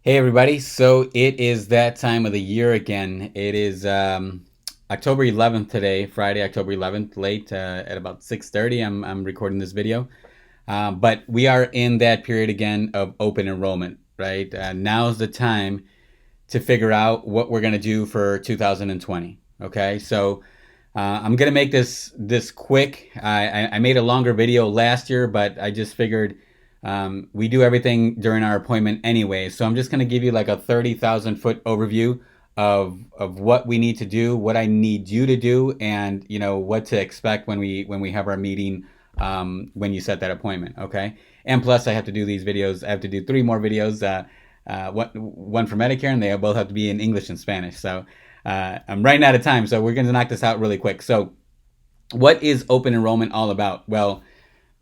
Hey everybody, so it is that time of the year again. It is October 11th today, Friday, October 11th, late at about 6:30. I'm recording this video. But we are in that period again of open enrollment, right? Now's the time to figure out what we're going to do for 2020. Okay, so I'm going to make this quick. I made a longer video last year, but I just figured we do everything during our appointment anyway. So I'm just going to give you like a 30,000 foot overview of what we need to do, what I need you to do, and what to expect when we have our meeting, when you set that appointment. Okay, and plus I have to do these videos. I have to do 3 more videos. One for Medicare, and they both have to be in English and Spanish. So I'm running out of time, so we're going to knock this out really quick. So, what is open enrollment all about? Well,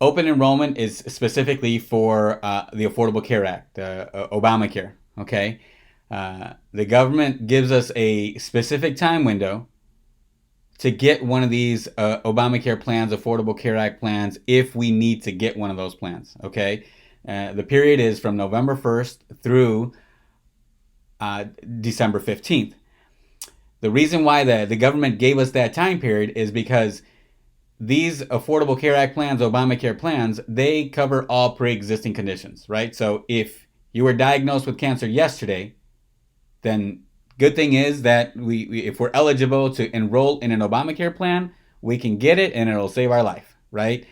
open enrollment is specifically for the Affordable Care Act, Obamacare. Okay, the government gives us a specific time window to get one of these Obamacare plans, Affordable Care Act plans, if we need to get one of those plans. Okay, the period is from November 1st through December 15th. The reason why the government gave us that time period is because these Affordable Care Act plans, Obamacare plans, they cover all pre-existing conditions, right? So if you were diagnosed with cancer yesterday, then good thing is that if we're eligible to enroll in an Obamacare plan, we can get it and it'll save our life, right?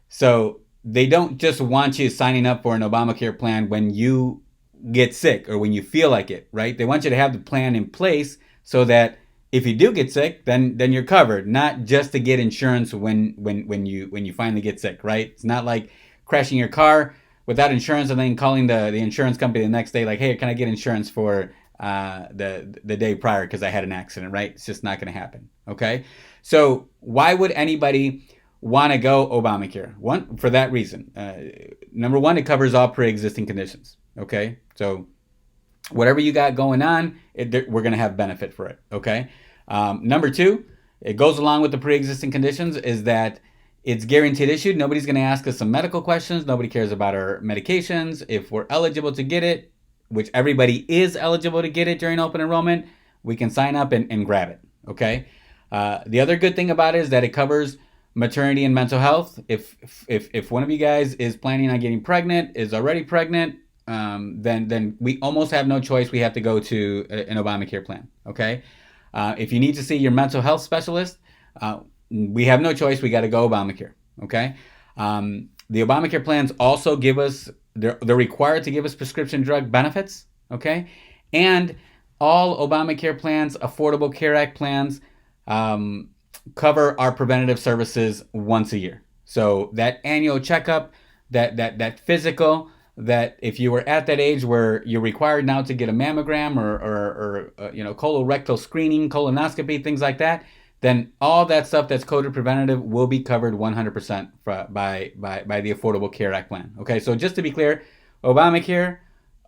So they don't just want you signing up for an Obamacare plan when you get sick or when you feel like it, right? They want you to have the plan in place so that if you do get sick, then you're covered, not just to get insurance when you finally get sick, right? It's not like crashing your car without insurance and then calling the insurance company the next day like, hey, can I get insurance for the day prior because I had an accident, right? It's just not going to happen. Okay, so why would anybody want to go Obamacare? One, for that reason. Number one, it covers all pre-existing conditions. Okay, so whatever you got going on, we're going to have benefit for it. Okay. Number two, it goes along with the pre-existing conditions is that it's guaranteed issued. Nobody's going to ask us some medical questions. Nobody cares about our medications. If we're eligible to get it, which everybody is eligible to get it during open enrollment, we can sign up and grab it. Okay. The other good thing about it is that it covers maternity and mental health. If one of you guys is planning on getting pregnant, is already pregnant, then we almost have no choice. We have to go to an Obamacare plan. Okay. If you need to see your mental health specialist, we have no choice. We got to go Obamacare. Okay. The Obamacare plans also give us, they're required to give us prescription drug benefits. Okay. And all Obamacare plans, Affordable Care Act plans, cover our preventative services once a year. So that annual checkup, that physical, that if you were at that age where you're required now to get a mammogram or colorectal screening, colonoscopy, things like that, then all that stuff that's coded preventative will be covered 100% by the Affordable Care Act plan. Okay, so just to be clear, Obamacare,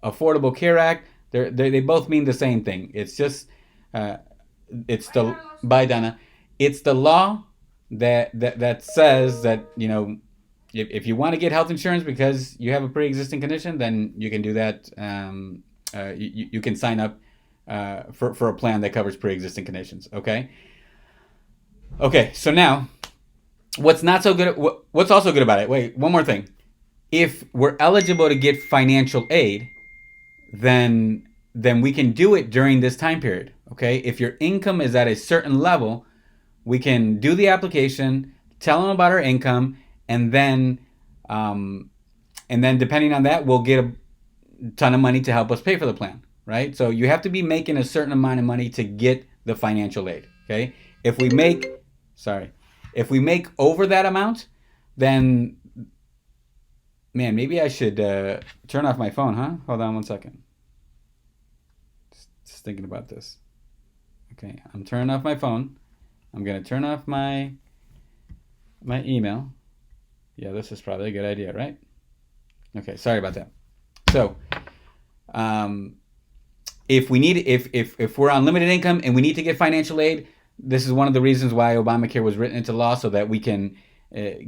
Affordable Care Act, they both mean the same thing. It's just it's the by Donna, it's the law that says that if you want to get health insurance because you have a pre-existing condition, then you can do that. You can sign up for a plan that covers pre-existing conditions. Okay. Okay. So now, what's not so good? What's also good about it? Wait, one more thing. If we're eligible to get financial aid, then we can do it during this time period. Okay. If your income is at a certain level, we can do the application, tell them about our income, and then depending on that, we'll get a ton of money to help us pay for the plan, right? So you have to be making a certain amount of money to get the financial aid. Okay, if we make over that amount, then man, maybe I should turn off my phone, huh? Hold on one second. Just thinking about this. Okay, I'm turning off my phone. I'm gonna turn off my email. Yeah, this is probably a good idea, right? Okay, sorry about that. So, if we're on limited income and we need to get financial aid, this is one of the reasons why Obamacare was written into law so that we can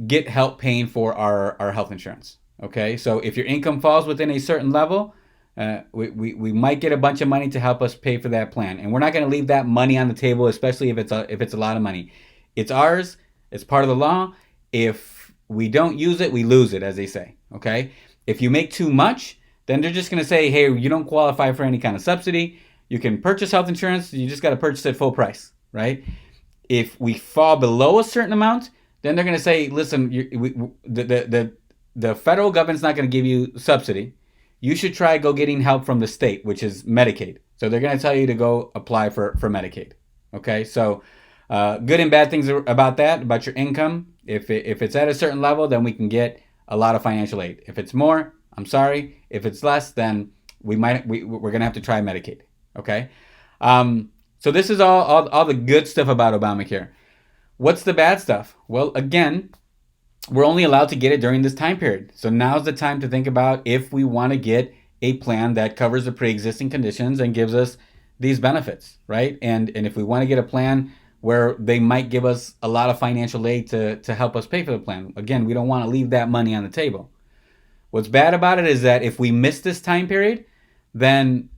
get help paying for our health insurance. Okay, so if your income falls within a certain level, We might get a bunch of money to help us pay for that plan, and we're not going to leave that money on the table, especially if it's a lot of money. It's ours. It's part of the law. If we don't use it, we lose it, as they say. Okay. If you make too much, then they're just going to say, hey, you don't qualify for any kind of subsidy. You can purchase health insurance. You just got to purchase it full price, right? If we fall below a certain amount, then they're going to say, listen, the federal government's not going to give you subsidy. You should try go getting help from the state, which is Medicaid. So they're going to tell you to go apply for Medicaid. Okay, so good and bad things about that, about your income. If it's at a certain level, then we can get a lot of financial aid. If it's more, I'm sorry. If it's less, then we're going to have to try Medicaid. Okay, so this is all the good stuff about Obamacare. What's the bad stuff? Well, again, we're only allowed to get it during this time period. So now's the time to think about if we want to get a plan that covers the pre-existing conditions and gives us these benefits, right? And if we want to get a plan where they might give us a lot of financial aid to help us pay for the plan, again, we don't want to leave that money on the table. What's bad about it is that if we miss this time period, then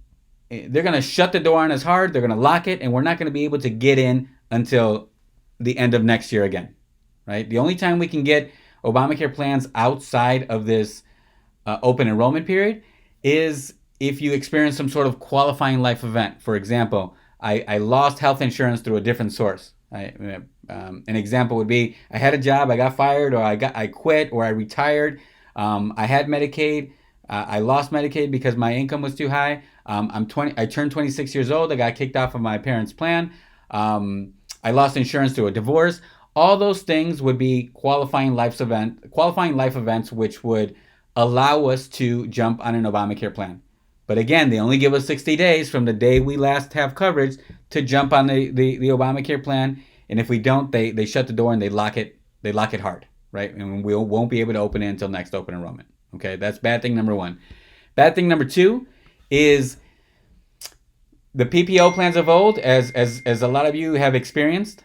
they're going to shut the door on us hard. They're going to lock it, and we're not going to be able to get in until the end of next year again, right? The only time we can get Obamacare plans outside of this open enrollment period is if you experience some sort of qualifying life event. For example, I lost health insurance through a different source. An example would be I had a job, I got fired, or I quit, or I retired. I had Medicaid. I lost Medicaid because my income was too high. I turned 26 years old. I got kicked off of my parents' plan. I lost insurance through a divorce. All those things would be qualifying life events, which would allow us to jump on an Obamacare plan. But again, they only give us 60 days from the day we last have coverage to jump on the Obamacare plan. And if we don't, they shut the door and they lock it hard, right? And we won't be able to open it until next open enrollment. Okay, that's bad thing number one. Bad thing number two is the PPO plans of old, as a lot of you have experienced.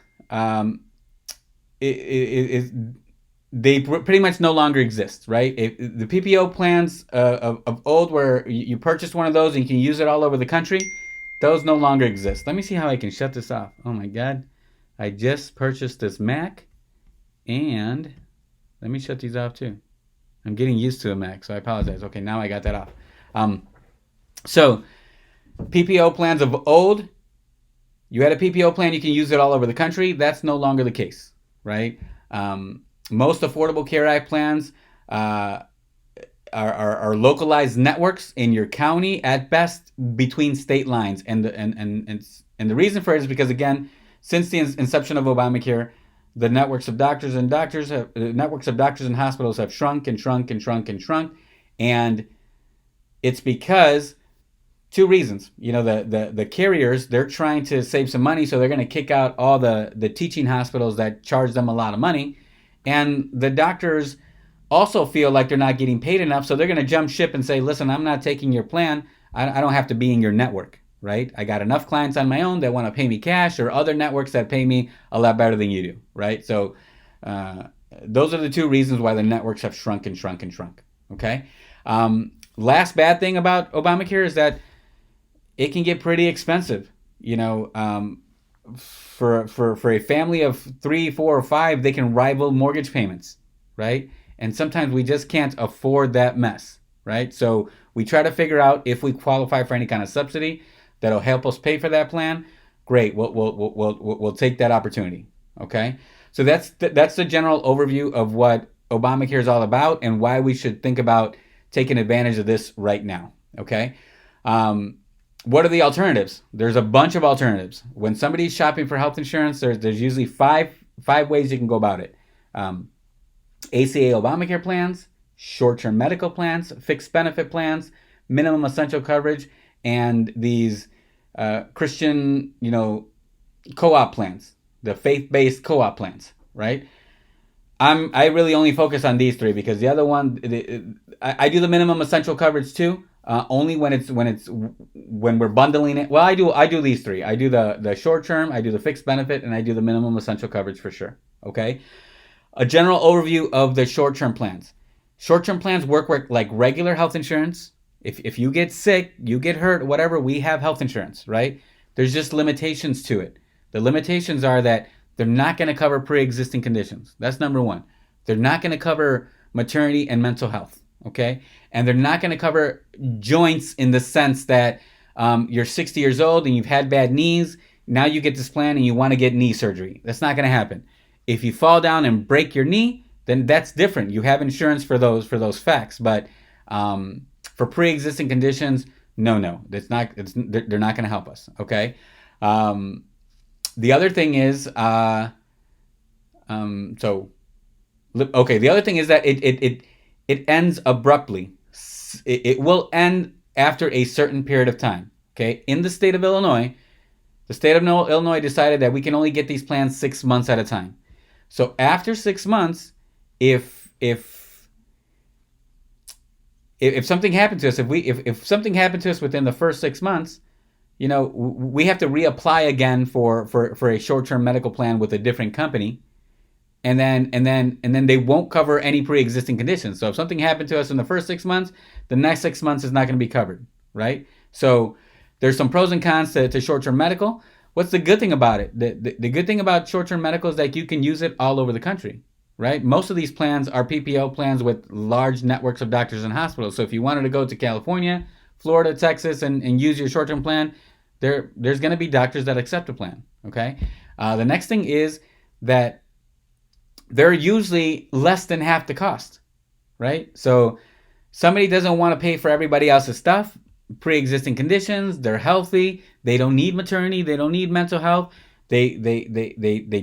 They pretty much no longer exist, right? The PPO plans of old, where you purchased one of those and you can use it all over the country, those no longer exist. Let me see how I can shut this off. Oh my God, I just purchased this Mac, and let me shut these off too. I'm getting used to a Mac, so I apologize. Okay, now I got that off. So PPO plans of old, you had a PPO plan, you can use it all over the country. That's no longer the case, right? Most Affordable Care Act plans are localized networks in your county at best between state lines, and the reason for it is because, again, since the inception of Obamacare, the networks of doctors and hospitals have shrunk and shrunk and shrunk and shrunk, and it's because two reasons. You know, the carriers, they're trying to save some money, so they're going to kick out all the teaching hospitals that charge them a lot of money, and the doctors also feel like they're not getting paid enough, so they're going to jump ship and say, listen, I'm not taking your plan. I don't have to be in your network, right? I got enough clients on my own that want to pay me cash, or other networks that pay me a lot better than you do, right? So those are the two reasons why the networks have shrunk and shrunk and shrunk, okay? Last bad thing about Obamacare is that it can get pretty expensive. You know, for a family of 3, 4, or 5, they can rival mortgage payments, right? And sometimes we just can't afford that mess, right? So we try to figure out if we qualify for any kind of subsidy that'll help us pay for that plan. Great, we'll take that opportunity. Okay, so that's the general overview of what Obamacare is all about and why we should think about taking advantage of this right now. Okay. What are the alternatives? There's a bunch of alternatives. When somebody's shopping for health insurance, there's usually five ways you can go about it. ACA Obamacare plans, short-term medical plans, fixed benefit plans, minimum essential coverage, and these Christian, co-op plans, the faith-based co-op plans, right? I really only focus on these three because the other one, I do the minimum essential coverage too. Only when we're bundling it. Well, I do these three. I do the short term, I do the fixed benefit, and I do the minimum essential coverage for sure. Okay. A general overview of the short term plans. Short term plans work like regular health insurance. If you get sick, you get hurt, whatever, we have health insurance, right? There's just limitations to it. The limitations are that they're not going to cover pre-existing conditions. That's number one. They're not going to cover maternity and mental health, okay? And they're not going to cover joints in the sense that you're 60 years old and you've had bad knees. Now you get this plan and you want to get knee surgery. That's not going to happen. If you fall down and break your knee, then that's different. You have insurance for those facts. But for pre-existing conditions, no, they're not going to help us, okay? The other thing is, the other thing is that it ends abruptly. It will end after a certain period of time, okay? In the state of Illinois, decided that we can only get these plans 6 months at a time. So after 6 months, if something happened to us, if something happened to us within the first 6 months, we have to reapply again for a short-term medical plan with a different company, and then they won't cover any pre-existing conditions. So if something happened to us in the first 6 months, the next 6 months is not going to be covered, right? So there's some pros and cons to short-term medical. What's the good thing about it? The good thing about short-term medical is that you can use it all over the country, right? Most of these plans are PPO plans with large networks of doctors and hospitals. So if you wanted to go to California, Florida, Texas, and use your short-term plan, there's going to be doctors that accept a plan, okay? The next thing is that they're usually less than half the cost, right? So somebody doesn't want to pay for everybody else's stuff, pre-existing conditions, they're healthy, they don't need maternity, they don't need mental health, they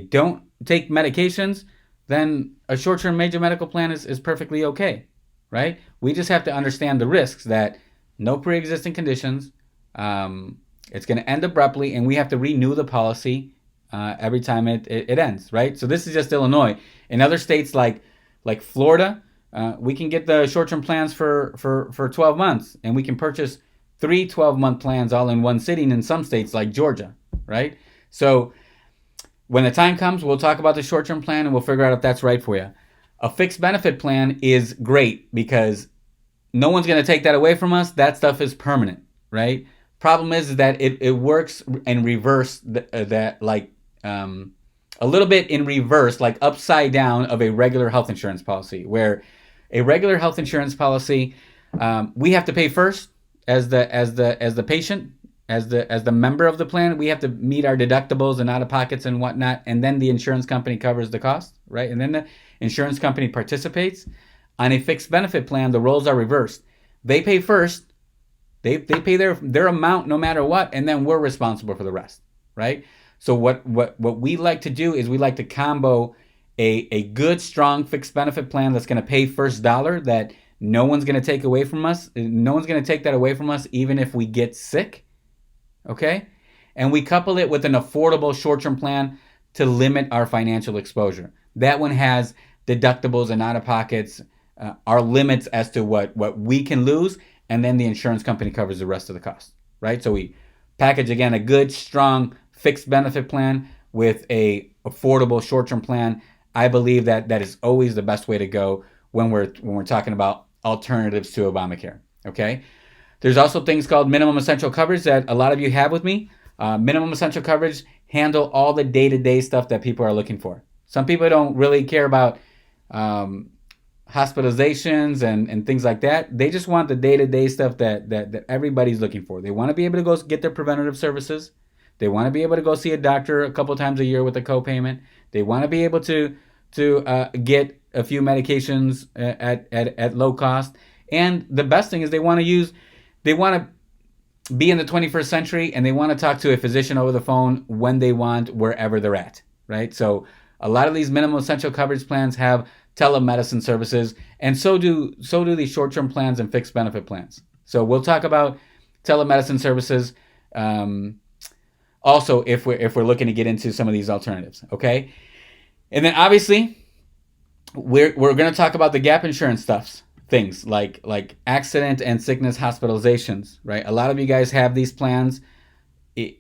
don't take medications, then a short-term major medical plan is perfectly okay, right? We just have to understand the risks that no pre-existing conditions, it's going to end abruptly, and we have to renew the policy every time it ends, right? So this is just Illinois. In other states like Florida, we can get the short-term plans for 12 months, and we can purchase 3 12-month plans all in one sitting in some states like Georgia, right? So when the time comes, we'll talk about the short-term plan, and we'll figure out if that's right for you. A fixed benefit plan is great because no one's going to take that away from us. That stuff is permanent, right? Problem is that it works in reverse, a little bit in reverse, like upside down of a regular health insurance policy, where a regular health insurance policy, we have to pay first as the patient, as the member of the plan. We have to meet our deductibles and out-of-pockets and whatnot, and then the insurance company covers the cost, right? And then the insurance company participates. On a fixed benefit plan, the roles are reversed. They pay first. They pay their amount no matter what, and then we're responsible for the rest, right? So what we like to do is we like to combo a good, strong fixed benefit plan that's going to pay first dollar, that no one's going to take away from us. No one's going to take that away from us, even if we get sick, okay? And we couple it with an affordable short-term plan to limit our financial exposure. That one has deductibles and out-of-pockets, our limits as to what we can lose, and then the insurance company covers the rest of the cost, right? So we package, again, a good, strong fixed benefit plan with a affordable short-term plan. I believe that is always the best way to go when we're talking about alternatives to Obamacare, okay? There's also things called minimum essential coverage that a lot of you have with me. Minimum essential coverage handle all the day-to-day stuff that people are looking for. Some people don't really care about hospitalizations and things like that. They just want the day-to-day stuff that everybody's looking for. They want to be able to go get their preventative services. They want to be able to go see a doctor a couple times a year with a copayment. They want to be able to get a few medications at low cost. And the best thing is they want to be in the 21st century, and they want to talk to a physician over the phone when they want, wherever they're at, right? So a lot of these minimum essential coverage plans have telemedicine services, and so do these short-term plans and fixed benefit plans. So we'll talk about telemedicine services also if we're looking to get into some of these alternatives, okay? And then obviously we're going to talk about the gap insurance things like accident and sickness hospitalizations, right? A lot of you guys have these plans. The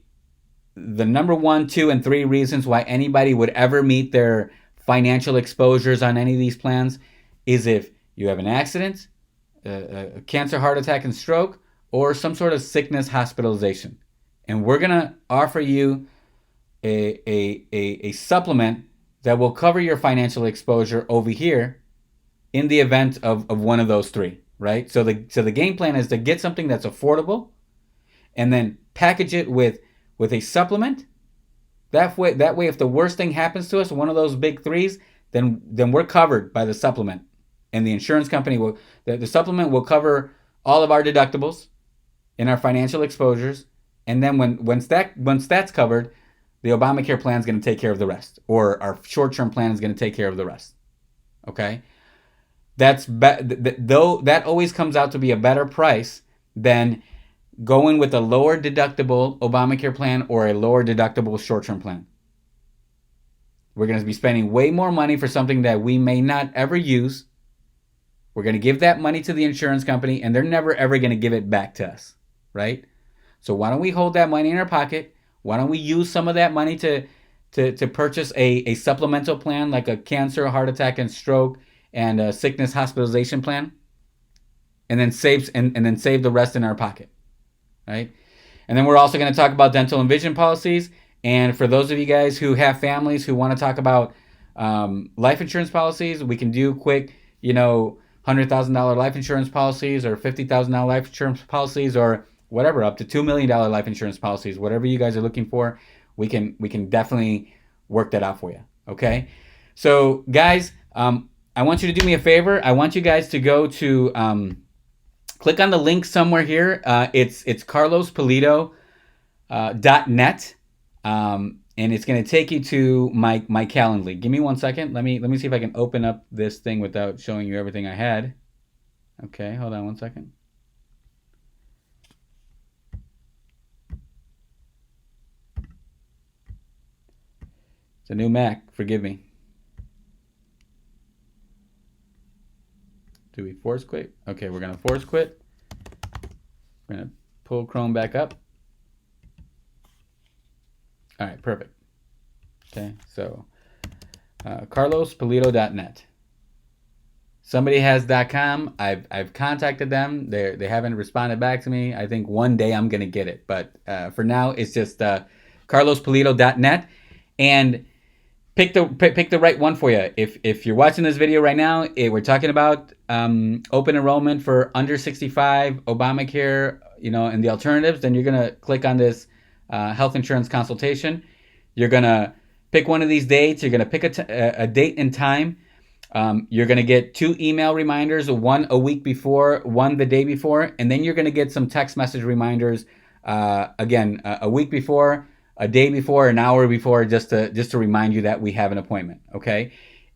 number 1, 2, and 3 reasons why anybody would ever meet their financial exposures on any of these plans is if you have an accident, cancer, heart attack, and stroke, or some sort of sickness hospitalization. And we're going to offer you a supplement that will cover your financial exposure over here in the event of one of those three, right? So the game plan is to get something that's affordable and then package it with a supplement. That way, if the worst thing happens to us, one of those big threes, then we're covered by the supplement, and the insurance company will the supplement will cover all of our deductibles and our financial exposures, and then once that's covered, the Obamacare plan is going to take care of the rest, or our short-term plan is going to take care of the rest. Okay, though that always comes out to be a better price than going with a lower deductible Obamacare plan or a lower deductible short-term plan. We're going to be spending way more money for something that we may not ever use. We're going to give that money to the insurance company, and they're never ever going to give it back to us, right? So why don't we hold that money in our pocket? Why don't we use some of that money to purchase a supplemental plan like a cancer, heart attack, and stroke, and a sickness hospitalization plan, and then save the rest in our pocket, right? And then we're also going to talk about dental and vision policies. And for those of you guys who have families who want to talk about life insurance policies, we can do quick, $100,000 life insurance policies or $50,000 life insurance policies or whatever, up to $2 million life insurance policies, whatever you guys are looking for, we can definitely work that out for you. Okay. So guys, I want you to do me a favor. I want you guys to go to, click on the link somewhere here. It's carlospulido.net. And it's going to take you to my Calendly. Give me 1 second. Let me see if I can open up this thing without showing you everything I had. Okay, hold on 1 second. It's a new Mac. Forgive me. Do we force quit? Okay, we're going to force quit. We're going to pull Chrome back up. All right, perfect. Okay, so carlospulido.net. Somebody has .com. I've contacted them. They haven't responded back to me. I think one day I'm gonna get it, but for now it's just carlospulido.net, and pick the right one for you. If you're watching this video right now, we're talking about open enrollment for under 65, Obamacare, and the alternatives. Then you're gonna click on this health insurance consultation. You're gonna pick one of these dates. You're gonna pick a date and time. You're gonna get 2 email reminders, one a week before, one the day before, and then you're gonna get some text message reminders. Again, a week before, a day before, an hour before, just to remind you that we have an appointment. Okay.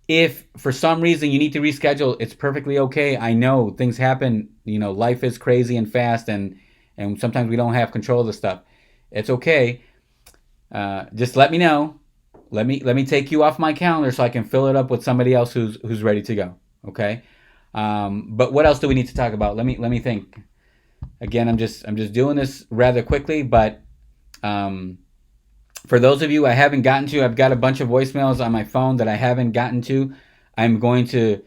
If for some reason you need to reschedule, it's perfectly okay. I know things happen. Life is crazy and fast, and sometimes we don't have control of the stuff. It's okay. Just let me know. Let me take you off my calendar so I can fill it up with somebody else who's ready to go. Okay. But what else do we need to talk about? Let me think. Again, I'm just doing this rather quickly, but for those of you I haven't gotten to, I've got a bunch of voicemails on my phone that I haven't gotten to. I'm going to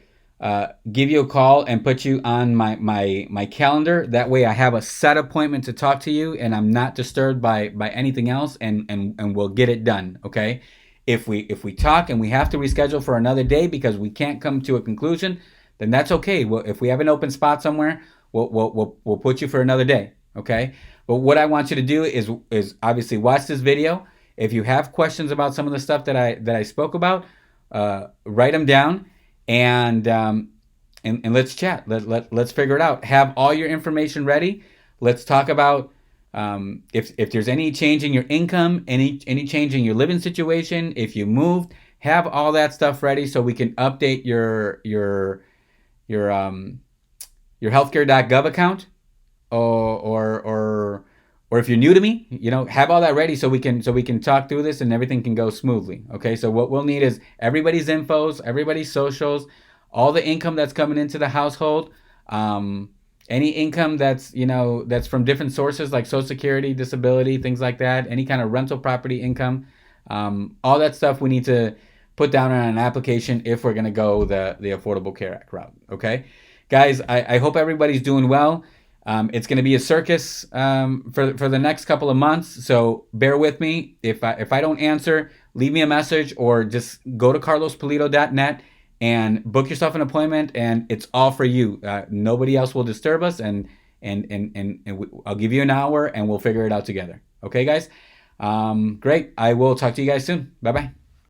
give you a call and put you on my calendar. That way I have a set appointment to talk to you, and I'm not disturbed by anything else, and we'll get it done. Okay. If we talk and we have to reschedule for another day because we can't come to a conclusion, then that's okay. Well, if we have an open spot somewhere, we'll put you for another day. Okay. But what I want you to do is obviously watch this video. If you have questions about some of the stuff that I spoke about, write them down, and let's chat. Let's figure it out. Have all your information ready. Let's talk about if there's any change in your income, any change in your living situation, if you moved, have all that stuff ready so we can update your healthcare.gov account, or if you're new to me, have all that ready so we can talk through this and everything can go smoothly. Okay, so what we'll need is everybody's infos, everybody's socials, all the income that's coming into the household, any income that's from different sources like Social Security, disability, things like that, any kind of rental property income, all that stuff we need to put down on an application if we're going to go the Affordable Care Act route. Okay, Guys, I hope everybody's doing well. It's going to be a circus for the next couple of months, so bear with me. If I don't answer, leave me a message or just go to carlospulido.net and book yourself an appointment, and it's all for you. Nobody else will disturb us, and I'll give you an hour, and we'll figure it out together. Okay, guys? Great. I will talk to you guys soon. Bye-bye.